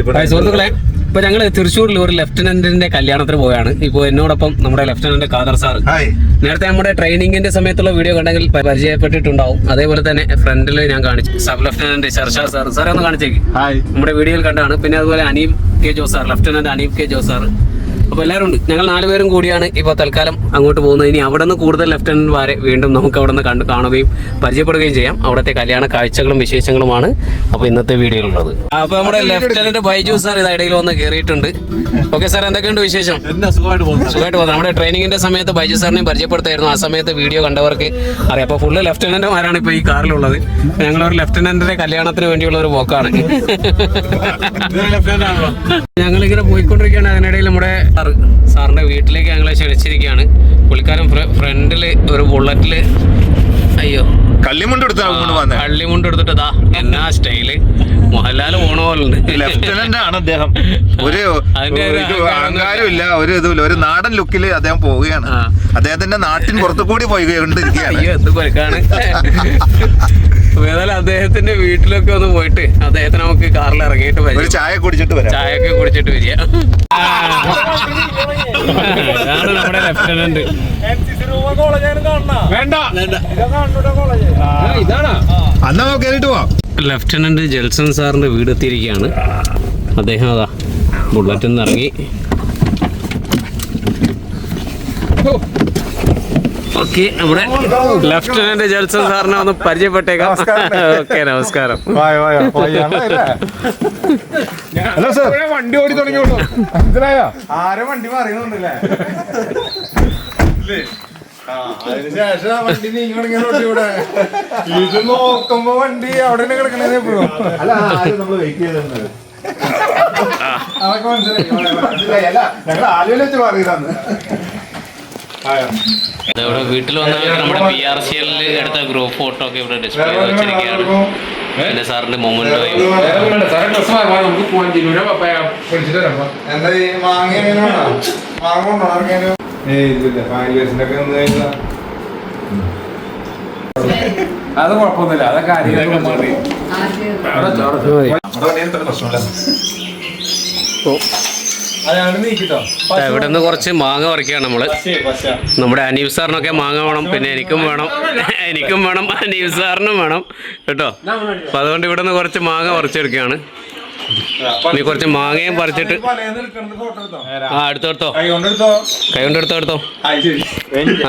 സുഹൃത്തുക്കളെ, ഇപ്പൊ ഞങ്ങള് തൃശ്ശൂരിൽ ഒരു ലെഫ്റ്റനന്റിന്റെ കല്യാണത്തിന് പോയാണ്. ഇപ്പൊ എന്നോടൊപ്പം നമ്മുടെ ലെഫ്റ്റനന്റ് ഖാദർ സാർ. നേരത്തെ നമ്മുടെ ട്രെയിനിങ്ങിന്റെ സമയത്തുള്ള വീഡിയോ കണ്ടെങ്കിൽ പരിചയപ്പെട്ടിട്ടുണ്ടാവും. അതേപോലെ തന്നെ ഫ്രണ്ടിൽ ഞാൻ കാണിച്ചു സബ് ലെഫ്റ്റനന്റ് ഷർഷാദ് സാർ. സാറേ ഒന്ന് കാണിച്ചേക്ക്. നമ്മുടെ വീഡിയോയിൽ കണ്ടാണ്. പിന്നെ അതുപോലെ Aneem K Jose sir, lieutenant Aneem K Jose sir. അപ്പോൾ എല്ലാവരും ഉണ്ട്. ഞങ്ങൾ 4 പേരും കൂടിയാണ് ഇപ്പോൾ തൽക്കാലം അങ്ങോട്ട് പോകുന്നത്. ഇനി അവിടെ നിന്ന് കൂടുതൽ ലെഫ്റ്റനന്റ്മാരെ വീണ്ടും നമുക്ക് അവിടെ നിന്ന് കാണുകയും പരിചയപ്പെടുകയും ചെയ്യാം. അവിടുത്തെ കല്യാണ കാഴ്ചകളും വിശേഷങ്ങളുമാണ് അപ്പോൾ ഇന്നത്തെ വീഡിയോയിലുള്ളത്. അപ്പോൾ നമ്മുടെ ലെഫ്റ്റനന്റ് ബൈജു സാർ ഇത് ഇടയിൽ വന്ന് കയറിയിട്ടുണ്ട്. ഓക്കെ സാർ, എന്തൊക്കെയുണ്ട് വിശേഷം? സുഖമായിട്ട് പോകുന്നു. നമ്മുടെ ട്രെയിനിങ്ങിന്റെ സമയത്ത് ബൈജു സാറിനെയും പരിചയപ്പെടുത്തായിരുന്നു. ആ സമയത്ത് വീഡിയോ കണ്ടവർക്ക് അറിയാം. അപ്പോൾ ഫുള്ള് ലെഫ്റ്റനന്റുമാരാണ് ഇപ്പോൾ ഈ കാറിലുള്ളത്. ഞങ്ങളൊരു ലെഫ്റ്റനന്റിന്റെ കല്യാണത്തിന് വേണ്ടിയുള്ള ഒരു പോക്കാണ്. ഞങ്ങളിങ്ങനെ പോയിക്കൊണ്ടിരിക്കുകയാണ്. അതിനിടയിൽ നമ്മുടെ സാറിന്റെ വീട്ടിലേക്ക് ഞങ്ങളെ ക്ഷണിച്ചിരിക്കുകയാണ്. പുള്ളിക്കാരൻ ഫ്രണ്ടില് ഒരു ബുള്ളറ്റില് കള്ളിമുണ്ട് എടുത്തിട്ട് ഇതാ എന്നാ സ്റ്റൈല് മോഹൻലാല് പോണ പോലുണ്ട്. ലെഫ്റ്റനന്റ് ആണ് അദ്ദേഹം. ഒരു അഹങ്കാരമില്ല, ഒരു ഇതുമില്ല. ഒരു നാടൻ ലുക്കില് അദ്ദേഹം പോവുകയാണ്. അദ്ദേഹത്തിന്റെ നാട്ടിൻ പുറത്തു കൂടി പോയിക്കൊണ്ടിരിക്കുകയാണ്. എന്ത് കൊലക്കാണ്. ഏതായാലും അദ്ദേഹത്തിന്റെ വീട്ടിലൊക്കെ ഒന്ന് പോയിട്ട് അദ്ദേഹത്തിന് നമുക്ക് കാറിൽ ഇറങ്ങിയിട്ട് വരും. ചായയൊക്കെ കുടിച്ചിട്ട് വരിക. അതാണ് നമ്മുടെ ലെഫ്റ്റനന്റ്. ലെഫ്റ്റനന്റ് ജെൽസൺ സാറിന്റെ വീട് എത്തിയിരിക്കുകയാണ്. അദ്ദേഹം അതാ ബുള്ളറ്റിൽ നിന്ന് ഇറങ്ങി. ഓക്കെ, നമ്മുടെ ലെഫ്റ്റനന്റ് ജെൽസൺ സാറിനെ ഒന്ന് പരിചയപ്പെട്ടേക്കാം. ഓക്കെ, നമസ്കാരം. ഹലോ സാർ, വണ്ടി ഓടി തുടങ്ങിയോളൂ. മനസ്സിലായോ? ആരും വണ്ടി പറയുന്നുണ്ടല്ലേ? അതിനുശേഷം വണ്ടി നീങ്ങി തുടങ്ങിയ റോഡിലൂടെ ഇത് നോക്കുമ്പോ വണ്ടി അവിടെ തന്നെ കിടക്കണേ എപ്പോഴും. അല്ല, ആരും നമ്മള് വെയിറ്റ് ചെയ്തിരുന്നത് അതൊക്കെ മനസ്സിലായി. അല്ല, ഞങ്ങൾ ആലുവയിൽ വെച്ച് പറയുന്നതാണ്. ഇവിടെ വീട്ടിൽ വന്നാൽ നമ്മുടെ PRCL എടുത്ത ഗ്രൂപ്പ് ഫോട്ടോ ഒക്കെ ഇവിടെ ഡിസ്പ്ലേ ചെയ്ത് വെച്ചിരിക്കുകയാണ്. പിന്നെ സാറിന്റെ മൊമെന്റോ അത് കുഴപ്പമൊന്നുമില്ല. അതൊക്കെ ഇവിടെ നിന്ന് കുറച്ച് മാങ്ങ പറിക്കുകയാണ് നമ്മള്. നമ്മുടെ അനീഫ് സാറിനൊക്കെ മാങ്ങ വേണം, പിന്നെ എനിക്കും വേണം അനീഫ് സാറിനും വേണം കേട്ടോ. അപ്പൊ അതുകൊണ്ട് ഇവിടെ നിന്ന് കുറച്ച് മാങ്ങ പറിച്ചെടുക്കുകയാണ്. ഇനി കുറച്ച് മാങ്ങയും പറിച്ചിട്ട് എടുത്തോ, കൈ കൊണ്ട് എടുത്തോ.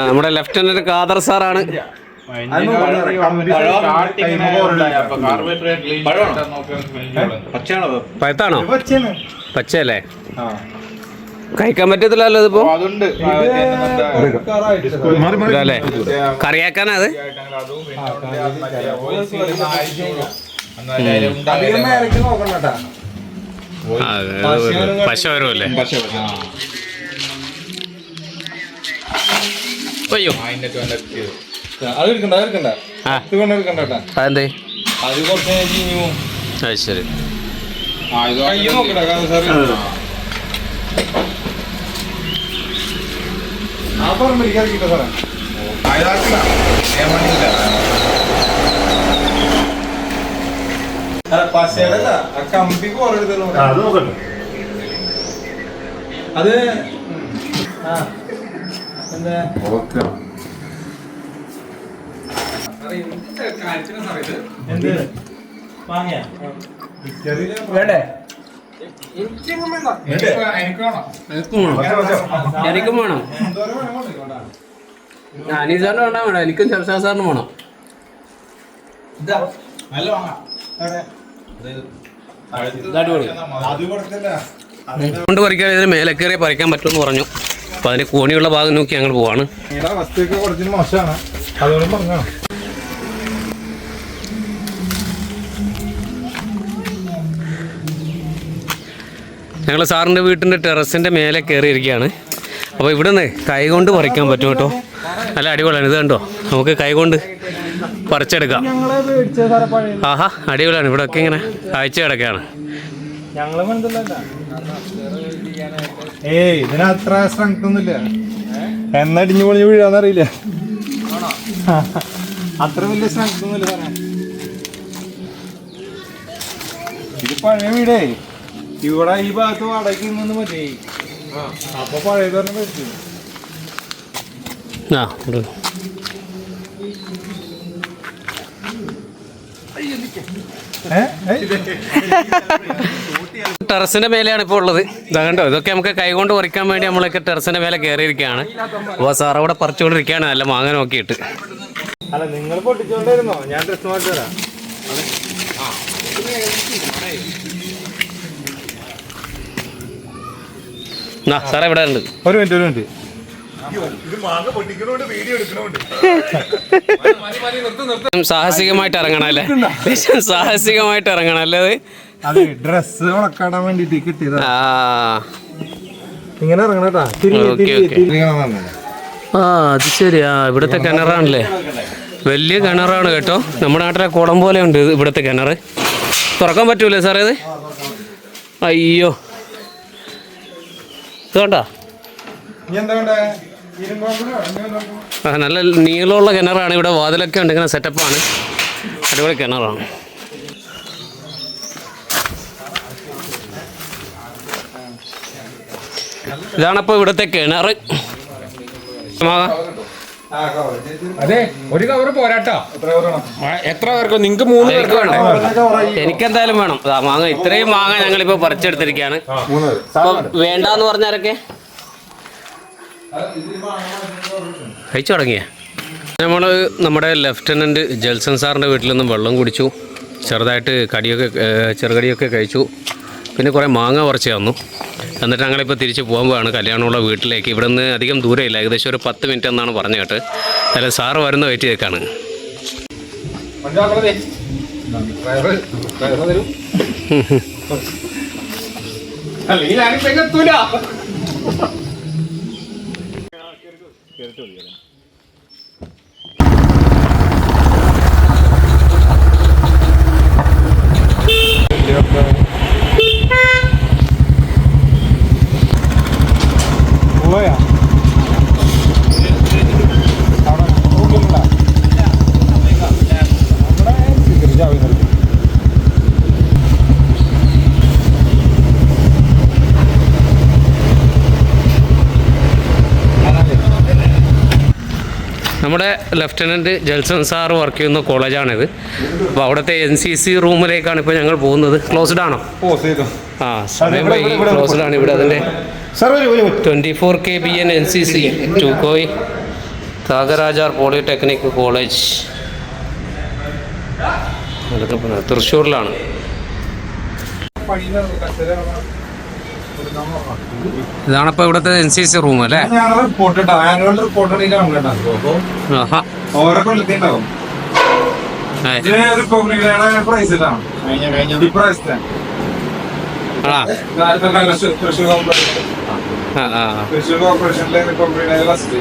നമ്മുടെ ലെഫ്റ്റനന്റ് ഖാദർ സാറാണ്. പഴത്താണോ? പച്ചയല്ലേ? കഴിക്കാൻ പറ്റത്തില്ലല്ലോ ഇതിപ്പോ. അല്ലേ, കറിയാക്കാനാ അത്? പശ വരുമല്ലേ? അയ്യോ, അതെന്തേ? അത് ശരി. കമ്പി അത് വേണ്ടേ? എനിക്കും വേണം. അനീസാറിന് വേണ്ട, വേണം. എനിക്കും ഷർഷാദ് സാറിന് വേണം. കൊണ്ട് പറിക്കാൻ ഇതിന് മേലെ കയറി പറിക്കാൻ പറ്റുമെന്ന് പറഞ്ഞു. അപ്പൊ അതിന് കോണിയുള്ള ഭാഗം നോക്കി ഞങ്ങൾ പോവാണ്. ഞങ്ങൾ സാറിൻ്റെ വീട്ടിൻ്റെ ടെറസിൻ്റെ മേലെ കയറിയിരിക്കുകയാണ്. അപ്പോൾ ഇവിടെ നിന്ന് കൈകൊണ്ട് പറിക്കാൻ പറ്റും കേട്ടോ. നല്ല അടിപൊളിയാണ്. ഇത് കണ്ടോ, നമുക്ക് കൈകൊണ്ട് പറിച്ചെടുക്കാം. ആഹാ, അടിപൊളിയാണ്. ഇവിടെയൊക്കെ ഇങ്ങനെ കാഴ്ച കിടക്കുകയാണ്. ഇതിനത്ര സ്ട്രെങ്ത് ഒന്നുമില്ല. എന്നടിഞ്ഞു പൊളിഞ്ഞ് വീഴാന്നറിയില്ല. അത്ര വലിയ സ്ട്രെങ്ത് ഒന്നുമില്ല. ഇത് പഴയ വീടേ. ഇവിടെ ഈ ഭാഗത്ത് വാടകയ്ക്ക് നിന്ന് മതി. അപ്പൊ പഴയത് തന്നെ മേടിച്ചു. ആ ടെറസിന്റെ മേലെയാണ് ഇപ്പോൾ ഉള്ളത്. ഇതാ കണ്ടോ, ഇതൊക്കെ നമുക്ക് കൈകൊണ്ട് പറിക്കാൻ വേണ്ടി നമ്മളൊക്കെ ടെറസിന്റെ മേലെ കയറിയിരിക്കുകയാണ്. അപ്പോൾ സാർ അവിടെ പറിച്ചുകൊണ്ടിരിക്കുകയാണ് നല്ല മാങ്ങ നോക്കിയിട്ട്. അല്ല, നിങ്ങൾ പൊട്ടിച്ചോണ്ടിരുന്നോ? ഞാൻ ഡ്രസ് മാറ്റി തരാം. സാറേ ഇവിടെ ഉണ്ട്. ഒരു മിനിറ്റ്. സാഹസികമായിട്ട് ഇറങ്ങണം അല്ലേ? സാഹസികമായിട്ട് ഇറങ്ങണം അല്ലേ? അത് ഡ്രസ് ഉണക്കാടാൻ വേണ്ടിട്ട് കിട്ടിയതാ. ഇങ്ങനെ ഇറങ്ങണട്ടാ. ആ അത് ശരിയാ, ഇവിടുത്തെ കിണറാണല്ലേ, വലിയ കിണറാണ് കേട്ടോ. നമ്മുടെ നാട്ടിലെ കുളം പോലെ ഉണ്ട് ഇവിടുത്തെ കിണർ. തുറക്കാൻ പറ്റൂലേ സാറേ ഇത്? അയ്യോ ഇതുകൊണ്ടാ. നല്ല നീളമുള്ള കിണറാണ്. ഇവിടെ വാതിലൊക്കെ ഉണ്ട്, ഇങ്ങനെ സെറ്റപ്പാണ്. അടിപൊളി കിണറാണ്. ഇതാണിപ്പോൾ ഇവിടുത്തെ കിണർ. അതെ, ഒരു കവറ് പോരാട്ടോ. എത്ര പേർക്ക്? നിങ്ങൾക്ക് 3 പേർക്ക് വേണ്ടേ? എനിക്കെന്തായാലും വേണം. മാങ്ങ, ഇത്രയും മാങ്ങ ഞങ്ങളിപ്പോ പറിച്ചെടുത്തിരിക്കുകയാണ്. വേണ്ടാന്ന് പറഞ്ഞാരൊക്കെ കഴിച്ചു തുടങ്ങിയ. നമ്മൾ നമ്മുടെ ലെഫ്റ്റനൻറ്റ് ജെൽസൺ സാറിൻ്റെ വീട്ടിൽ നിന്നും വെള്ളം കുടിച്ചു, ചെറുതായിട്ട് ചെറുകടിയൊക്കെ കഴിച്ചു, പിന്നെ കുറേ മാങ്ങ പറിച്ച് തന്നു. എന്നിട്ട് ഞങ്ങളിപ്പോൾ തിരിച്ച് പോകുമ്പോഴാണ് കല്യാണമുള്ള വീട്ടിലേക്ക്. ഇവിടെ നിന്ന് അധികം ദൂരമില്ല, ഏകദേശം ഒരു 10 മിനിറ്റ് എന്നാണ് പറഞ്ഞു കേട്ട്. അല്ല, സാറ് വരുന്ന വെയിറ്റ് ചെയ്തേക്കാണ്. അല്ലെങ്കിൽ ഞാനിപ്പോ എത്തൂല. പോയാ നമ്മുടെ ലെഫ്റ്റനൻറ്റ് ജെൽസൺ സാർ വർക്ക് ചെയ്യുന്ന കോളേജാണിത്. അപ്പോൾ അവിടുത്തെ NCC റൂമിലേക്കാണ് ഇപ്പോൾ ഞങ്ങൾ പോകുന്നത്. ക്ലോസ്ഡ് ആണോ? ആ, സമയം വൈകി, ക്ലോസ്ഡ് ആണ്. ഇവിടെ അതിൻ്റെ 24 KBN NCC ടൂക്കോയ് ത്യാഗരാജാർ പോളിടെക്നിക് കോളേജ് തൃശ്ശൂരിലാണ്. ഇതാണിപ്പോൾ ഇവിടുത്തെ NCC റൂം അല്ലേ? ഓരോ കൊല്ലത്തിണ്ടാവും. തൃശ്ശൂർ കോർപ്പറേഷനിലെ റിപ്പബ്ലിക് ഫസ്റ്റ്.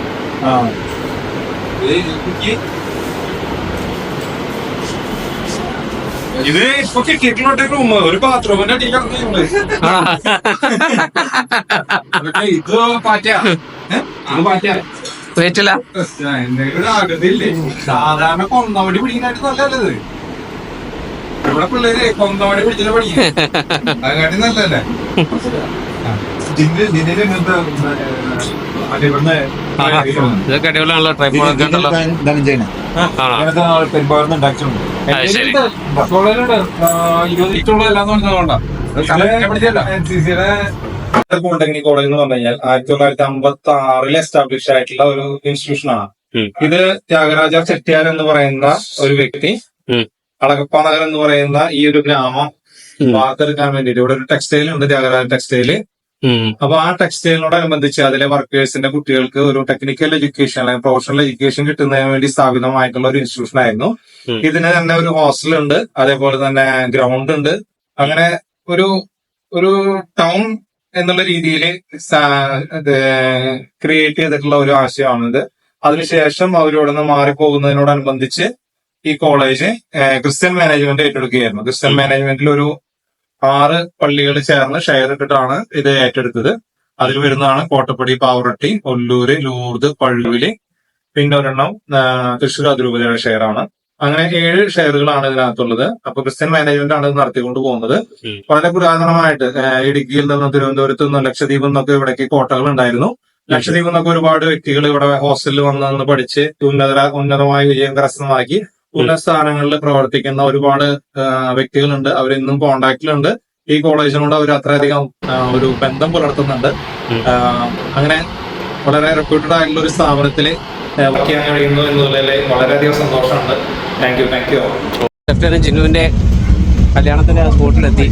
ഇത് ഇപ്പൊ കിട്ടിയിട്ടുള്ള റൂം ഒരു ബാത്റൂമിന്റെ അടിയിൽ കിടക്കുന്നുണ്ട്. ഇത് പാറ്റാ വെയിറ്റില്ല. എന്തെങ്കിലും ഒരു ആകൃതിയില്ലേ? സാധാരണ കൊന്നവടി പിടിക്കാനായിട്ട് നല്ലത്. ഇവിടെ പിള്ളേര് കൊന്നവടി പിടിച്ചിട്ട് പഠിക്കും. അതിനാട്ടി നല്ലതല്ലേ? ഇതൊക്കെ അടിപൊളിയാണല്ലോ. ട്രൈപ്പോഡൊക്കെ ഉണ്ടല്ലോ. പോളിടെക്നിക് കോളേജ് എന്ന് പറഞ്ഞു കഴിഞ്ഞാൽ 1956 എസ്റ്റാബ്ലിഷ് ആയിട്ടുള്ള ഒരു ഇൻസ്റ്റിറ്റ്യൂഷൻ ആണ്. ഇത് ത്യാഗരാജ ചെട്ടിയാർ എന്ന് പറയുന്ന ഒരു വ്യക്തി അളകപ്പ നഗർ എന്ന് പറയുന്ന ഈ ഒരു ഗ്രാമം വാർത്തെടുക്കാൻ വേണ്ടിയിട്ട് ഇവിടെ ഒരു ടെക്സ്റ്റൈൽ ഉണ്ട്, ത്യാഗരാജ ടെക്സ്റ്റൈല്. അപ്പൊ ആ ടെക്സ്റ്റൈലിനോടനുബന്ധിച്ച് അതിലെ വർക്കേഴ്സിന്റെ കുട്ടികൾക്ക് ഒരു ടെക്നിക്കൽ എഡ്യൂക്കേഷൻ അല്ലെങ്കിൽ പ്രൊഫഷണൽ എഡ്യൂക്കേഷൻ കിട്ടുന്നതിന് വേണ്ടി സ്ഥാപിതമായിട്ടുള്ള ഒരു ഇൻസ്റ്റിറ്റ്യൂഷൻ ആയിരുന്നു. ഇതിന് തന്നെ ഒരു ഹോസ്റ്റൽ ഉണ്ട്, അതേപോലെ തന്നെ ഗ്രൗണ്ട് ഉണ്ട്. അങ്ങനെ ഒരു ടൗൺ എന്നുള്ള രീതിയിൽ ക്രിയേറ്റ് ചെയ്തിട്ടുള്ള ഒരു ആശയമാണിത്. അതിനുശേഷം അവരിവിടെ നിന്ന് മാറിപ്പോകുന്നതിനോടനുബന്ധിച്ച് ഈ കോളേജ് ക്രിസ്ത്യൻ മാനേജ്മെന്റ് ഏറ്റെടുക്കുകയായിരുന്നു. ക്രിസ്ത്യൻ മാനേജ്മെന്റിൽ ഒരു 6 പള്ളികൾ ചേർന്ന് ഷെയർ ഇട്ടിട്ടാണ് ഇത് ഏറ്റെടുത്തത്. അതിൽ വരുന്നതാണ് കോട്ടപ്പടി, പാവറട്ടി, ഒല്ലൂര്, ലൂർദ്, പള്ളുവില്, പിന്നെ ഒരെണ്ണം തൃശ്ശൂർ അതിരൂപതയുടെ ഷെയറാണ്. അങ്ങനെ 7 ഷെയറുകളാണ് ഇതിനകത്തുള്ളത്. അപ്പൊ ക്രിസ്ത്യൻ മാനേജ്മെന്റ് ആണ് ഇത് നടത്തിക്കൊണ്ട് പോകുന്നത്. വളരെ പുരാതനമായിട്ട് ഇടുക്കിയിൽ നിന്നും തിരുവനന്തപുരത്ത് നിന്നും ലക്ഷദ്വീപിൽ നിന്നൊക്കെ ഇവിടേക്ക് കോട്ടകൾ ഉണ്ടായിരുന്നു. ലക്ഷദ്വീപിൽ നിന്നൊക്കെ ഒരുപാട് വ്യക്തികൾ ഇവിടെ ഹോസ്റ്റലിൽ വന്ന് പഠിച്ച് ഉന്നതമായ വിജയം കരസ്ഥമാക്കി ഉന്നത സ്ഥാനങ്ങളിൽ പ്രവർത്തിക്കുന്ന ഒരുപാട് വ്യക്തികളുണ്ട്. അവരിന്നും കോണ്ടാക്റ്റിലുണ്ട്. ഈ കോളേജിനോട് അവർ അത്രയധികം ഒരു ബന്ധം പുലർത്തുന്നുണ്ട്. അങ്ങനെ വളരെ റെപ്യൂട്ടഡ് ആയിട്ടുള്ള ഒരു സ്ഥാപനത്തിൽ വർക്ക് ചെയ്യാൻ കഴിയുന്നു എന്നുള്ളതിൽ വളരെയധികം സന്തോഷമുണ്ട്. Thank you. ലെഫ്റ്റനന്റ് ജിന്നുവിന്റെ കല്യാണത്തിന്റെ സ്പോട്ടിലെത്തി.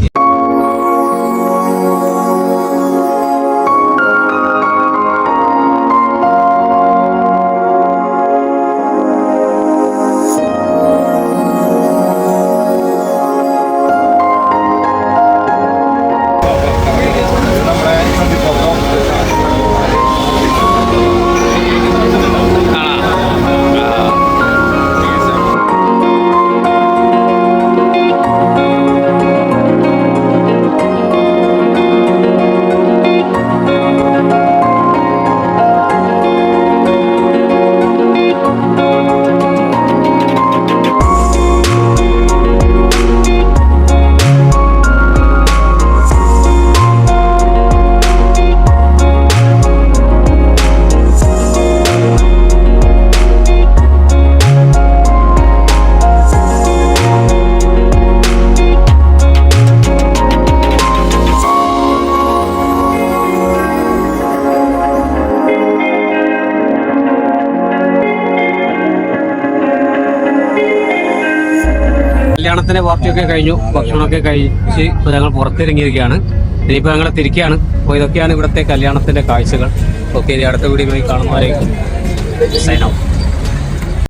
കല്യാണത്തിന്റെ പാർട്ടിയൊക്കെ കഴിഞ്ഞു, ഭക്ഷണമൊക്കെ കഴിച്ച് ഇപ്പൊ ഞങ്ങൾ പുറത്തിറങ്ങിയിരിക്കുകയാണ്. ഇനിയിപ്പോ ഞങ്ങൾ തിരിക്കുകയാണ്. അപ്പോൾ ഇതൊക്കെയാണ് ഇവിടുത്തെ കല്യാണത്തിന്റെ കാഴ്ചകൾ. ഓക്കെ, അടുത്ത വീഡിയോയിൽ കാണുന്നവരെ സൈൻ ഔട്ട്.